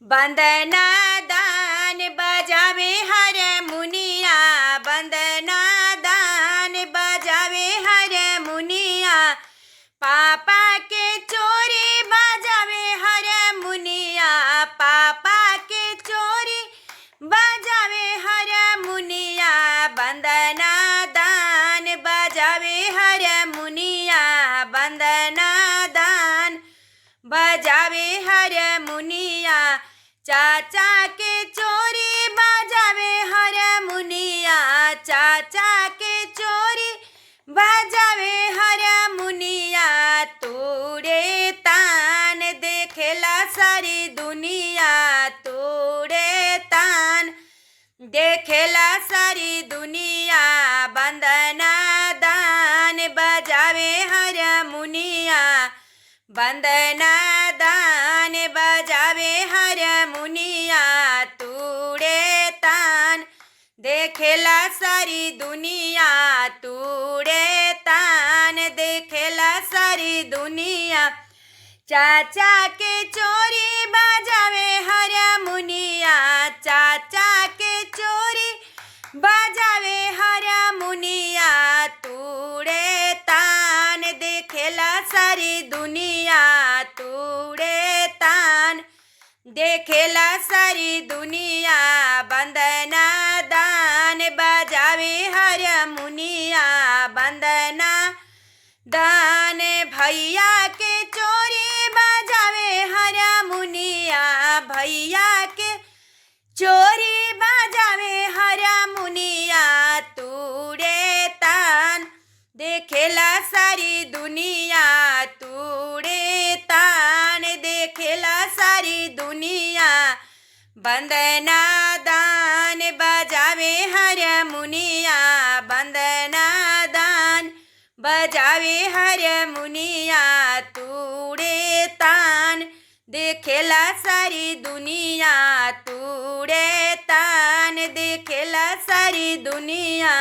वंदना दान बजावे हारमोनिया, वंदना दान बजावे हारमोनिया। पापा के चोरी बजावे हारमोनिया, पापा के चोरी बजावे हारमोनिया। वंदना दान बजावे हारमोनिया, वंदना दान बजावे हारमोनिया। चाचा के चोरी बजावे हारमोनिया, चाचा के चोरी बजावे हारमोनिया। तोड़े तान देखेला सारी दुनिया, तोड़े तान देखेला सारी दुनिया। वंदना दान बजावे हारमोनिया, वंदना दान बजावे हारमोनिया। तोड़े तान देखेला सारी दुनिया, तोड़े तान देखेला सारी दुनिया। चाचा के चोरी बजावे हारमोनिया, चाचा के चोरी बजावे हारमोनिया। तोड़े तान देखेला सारी दुनिया, तोड़े तान देखेला सारी दुनिया। वंदना दान बजावे हारमोनिया, वंदना दान भैया के चोरी बजावे हारमोनिया, भैया के चोरी बजावे हारमोनिया। तोड़े तान देखेला सारी दुनिया, तोड़े तान देखेला सारी दुनिया। वंदना दान बजावे हारमोनिया, वंदना दान बजावे हारमोनिया। तोड़े तान देखेला सारी दुनिया, तोड़े तान देखेला सारी दुनिया।